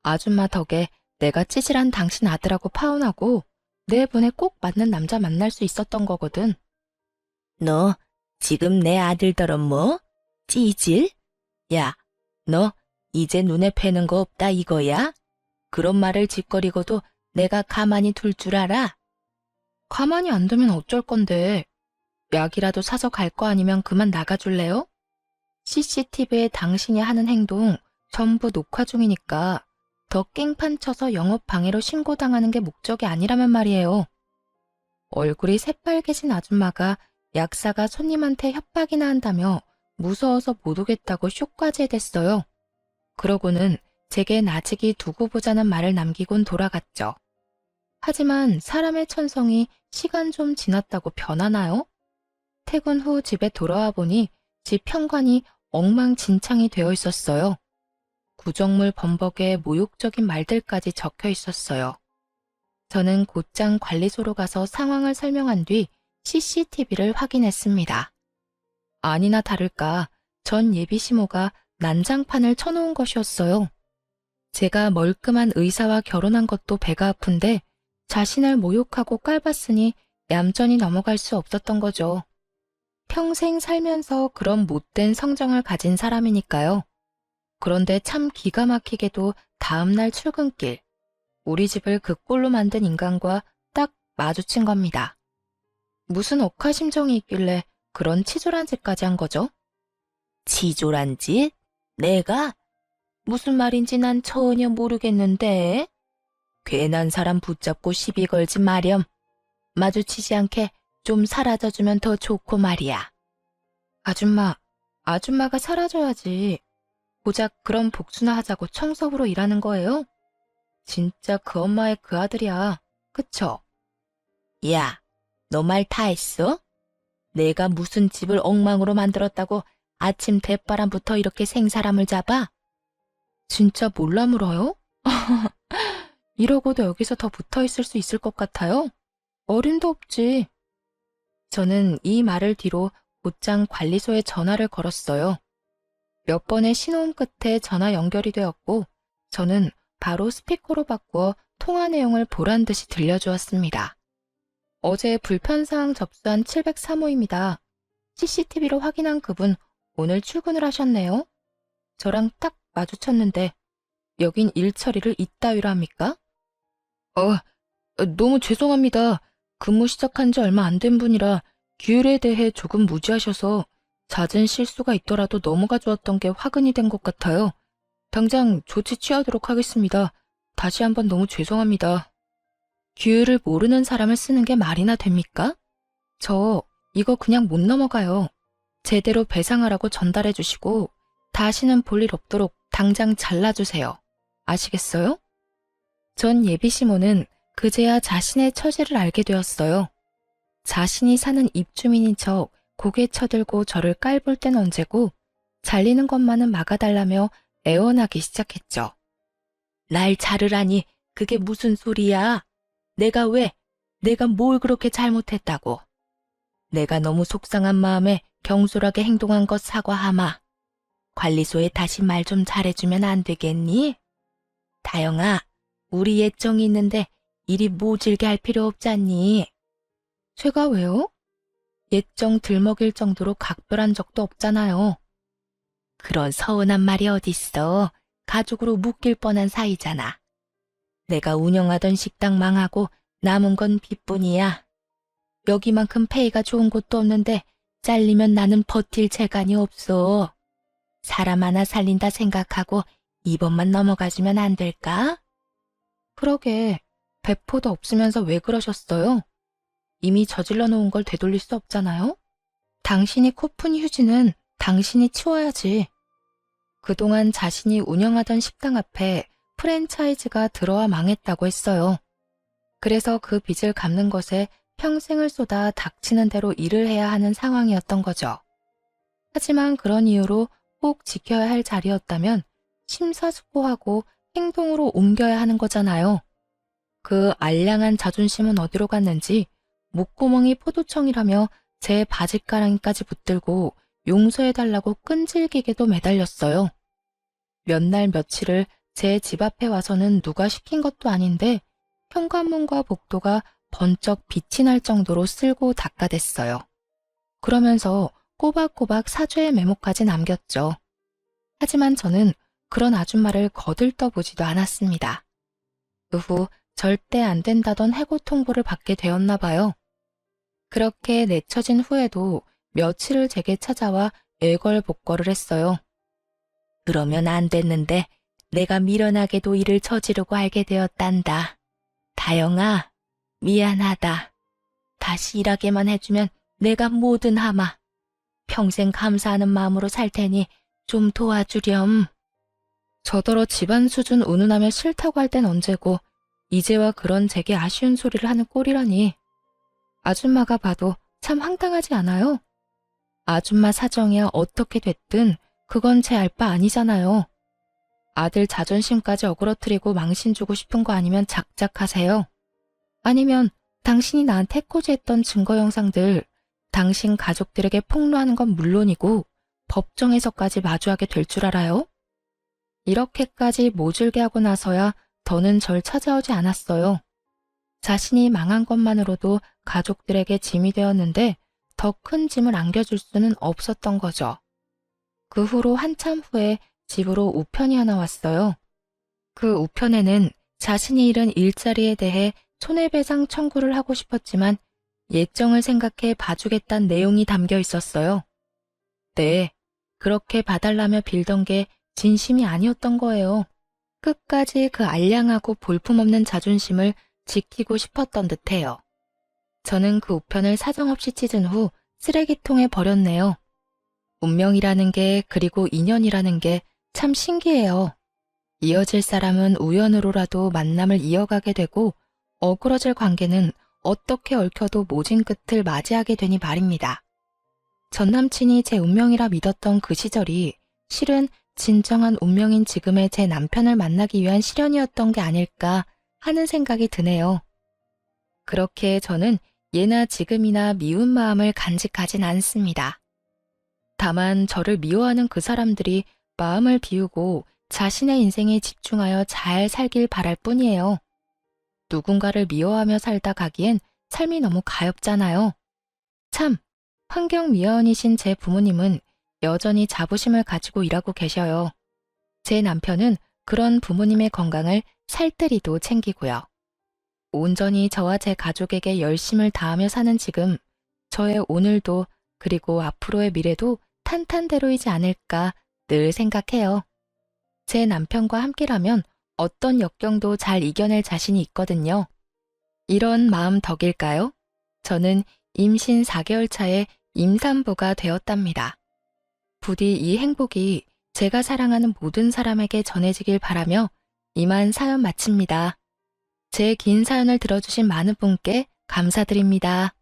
아줌마 덕에 내가 찌질한 당신 아들하고 파혼하고 내 분에 꼭 맞는 남자 만날 수 있었던 거거든. 너 지금 내 아들더러 뭐? 찌질? 야, 너 이제 눈에 뵈는 거 없다 이거야? 그런 말을 짓거리고도 내가 가만히 둘 줄 알아? 가만히 안 두면 어쩔 건데. 약이라도 사서 갈 거 아니면 그만 나가줄래요? CCTV에 당신이 하는 행동 전부 녹화 중이니까 더 깽판 쳐서 영업 방해로 신고당하는 게 목적이 아니라면 말이에요. 얼굴이 새빨개진 아줌마가 약사가 손님한테 협박이나 한다며 무서워서 못 오겠다고 쇼까지 해댔어요. 그러고는 제게 나직이 두고 보자는 말을 남기곤 돌아갔죠. 하지만 사람의 천성이 시간 좀 지났다고 변하나요? 퇴근 후 집에 돌아와 보니 집 현관이 엉망진창이 되어 있었어요. 구정물 범벅에 모욕적인 말들까지 적혀 있었어요. 저는 곧장 관리소로 가서 상황을 설명한 뒤 CCTV를 확인했습니다. 아니나 다를까 전 예비시모가 난장판을 쳐놓은 것이었어요. 제가 멀끔한 의사와 결혼한 것도 배가 아픈데 자신을 모욕하고 깔봤으니 얌전히 넘어갈 수 없었던 거죠. 평생 살면서 그런 못된 성정을 가진 사람이니까요. 그런데 참 기가 막히게도 다음날 출근길, 우리 집을 그 꼴로 만든 인간과 딱 마주친 겁니다. 무슨 억하심정이 있길래 그런 치졸한 짓까지 한 거죠? 치졸한 짓? 내가? 무슨 말인지 난 전혀 모르겠는데. 괜한 사람 붙잡고 시비 걸지 마렴. 마주치지 않게 좀 사라져주면 더 좋고 말이야. 아줌마가 사라져야지. 고작 그런 복수나 하자고 청소부로 일하는 거예요? 진짜 그 엄마의 그 아들이야. 그쵸? 야, 너 말 다 했어? 내가 무슨 집을 엉망으로 만들었다고 아침 대바람부터 이렇게 생사람을 잡아? 진짜 몰라 물어요? 이러고도 여기서 더 붙어 있을 수 있을 것 같아요? 어림도 없지. 저는 이 말을 뒤로 곧장 관리소에 전화를 걸었어요. 몇 번의 신호음 끝에 전화 연결이 되었고 저는 바로 스피커로 바꾸어 통화 내용을 보란 듯이 들려주었습니다. 어제 불편사항 접수한 703호입니다. CCTV로 확인한 그분 오늘 출근을 하셨네요. 저랑 딱 마주쳤는데 여긴 일 처리를 이따위로 합니까? 너무 죄송합니다. 근무 시작한 지 얼마 안 된 분이라 규율에 대해 조금 무지하셔서 잦은 실수가 있더라도 넘어가 주었던 게 화근이 된 것 같아요. 당장 조치 취하도록 하겠습니다. 다시 한번 너무 죄송합니다. 규율을 모르는 사람을 쓰는 게 말이나 됩니까? 저 이거 그냥 못 넘어가요. 제대로 배상하라고 전달해 주시고 다시는 볼 일 없도록 당장 잘라주세요. 아시겠어요? 전 예비시모는 그제야 자신의 처지를 알게 되었어요. 자신이 사는 입주민인 척 고개 쳐들고 저를 깔볼 땐 언제고 잘리는 것만은 막아달라며 애원하기 시작했죠. 날 자르라니 그게 무슨 소리야? 내가 뭘 그렇게 잘못했다고? 내가 너무 속상한 마음에 경솔하게 행동한 것 사과하마. 관리소에 다시 말 좀 잘해주면 안 되겠니? 다영아, 우리 예정이 있는데 이리 모질게 할 필요 없잖니? 제가 왜요? 예정 들먹일 정도로 각별한 적도 없잖아요. 그런 서운한 말이 어딨어. 가족으로 묶일 뻔한 사이잖아. 내가 운영하던 식당 망하고 남은 건 빚뿐이야. 여기만큼 페이가 좋은 곳도 없는데 잘리면 나는 버틸 재간이 없어. 사람 하나 살린다 생각하고 이번만 넘어가주면 안 될까? 그러게 배포도 없으면서 왜 그러셨어요? 이미 저질러 놓은 걸 되돌릴 수 없잖아요? 당신이 코푼 휴지는 당신이 치워야지. 그동안 자신이 운영하던 식당 앞에 프랜차이즈가 들어와 망했다고 했어요. 그래서 그 빚을 갚는 것에 평생을 쏟아 닥치는 대로 일을 해야 하는 상황이었던 거죠. 하지만 그런 이유로 꼭 지켜야 할 자리였다면 심사숙고하고 행동으로 옮겨야 하는 거잖아요. 그 알량한 자존심은 어디로 갔는지 목구멍이 포도청이라며 제 바짓가랑이까지 붙들고 용서해달라고 끈질기게도 매달렸어요. 몇 날 며칠을 제 집 앞에 와서는 누가 시킨 것도 아닌데 현관문과 복도가 번쩍 빛이 날 정도로 쓸고 닦아댔어요. 그러면서 꼬박꼬박 사죄의 메모까지 남겼죠. 하지만 저는 그런 아줌마를 거들떠보지도 않았습니다. 그 후 절대 안 된다던 해고 통보를 받게 되었나 봐요. 그렇게 내쳐진 후에도 며칠을 제게 찾아와 애걸복걸을 했어요. 그러면 안 됐는데 내가 미련하게도 일을 저지르고 알게 되었단다. 다영아, 미안하다. 다시 일하게만 해주면 내가 뭐든 하마. 평생 감사하는 마음으로 살 테니 좀 도와주렴. 저더러 집안 수준 운운하며 싫다고 할 땐 언제고 이제와 그런 제게 아쉬운 소리를 하는 꼴이라니. 아줌마가 봐도 참 황당하지 않아요? 아줌마 사정이야 어떻게 됐든 그건 제 알 바 아니잖아요. 아들 자존심까지 어그러뜨리고 망신 주고 싶은 거 아니면 작작하세요. 아니면 당신이 나한테 해코지했던 증거 영상들 당신 가족들에게 폭로하는 건 물론이고 법정에서까지 마주하게 될 줄 알아요? 이렇게까지 모질게 하고 나서야 더는 절 찾아오지 않았어요. 자신이 망한 것만으로도 가족들에게 짐이 되었는데 더 큰 짐을 안겨줄 수는 없었던 거죠. 그 후로 한참 후에 집으로 우편이 하나 왔어요. 그 우편에는 자신이 잃은 일자리에 대해 손해배상 청구를 하고 싶었지만 예정을 생각해 봐주겠다는 내용이 담겨 있었어요. 네, 그렇게 봐달라며 빌던 게 진심이 아니었던 거예요. 끝까지 그 알량하고 볼품없는 자존심을 지키고 싶었던 듯해요. 저는 그 우편을 사정없이 찢은 후 쓰레기통에 버렸네요. 운명이라는 게 그리고 인연이라는 게 참 신기해요. 이어질 사람은 우연으로라도 만남을 이어가게 되고 어그러질 관계는 어떻게 얽혀도 모진 끝을 맞이하게 되니 말입니다. 전 남친이 제 운명이라 믿었던 그 시절이 실은 진정한 운명인 지금의 제 남편을 만나기 위한 시련이었던 게 아닐까 하는 생각이 드네요. 그렇게 저는 예나 지금이나 미운 마음을 간직하진 않습니다. 다만 저를 미워하는 그 사람들이 마음을 비우고 자신의 인생에 집중하여 잘 살길 바랄 뿐이에요. 누군가를 미워하며 살다 가기엔 삶이 너무 가엾잖아요. 참, 환경미화원이신 제 부모님은 여전히 자부심을 가지고 일하고 계셔요. 제 남편은 그런 부모님의 건강을 살뜰히도 챙기고요. 온전히 저와 제 가족에게 열심을 다하며 사는 지금, 저의 오늘도 그리고 앞으로의 미래도 탄탄대로이지 않을까 늘 생각해요. 제 남편과 함께라면 어떤 역경도 잘 이겨낼 자신이 있거든요. 이런 마음 덕일까요? 저는 임신 4개월 차에 임산부가 되었답니다. 부디 이 행복이 제가 사랑하는 모든 사람에게 전해지길 바라며 이만 사연 마칩니다. 제 긴 사연을 들어주신 많은 분께 감사드립니다.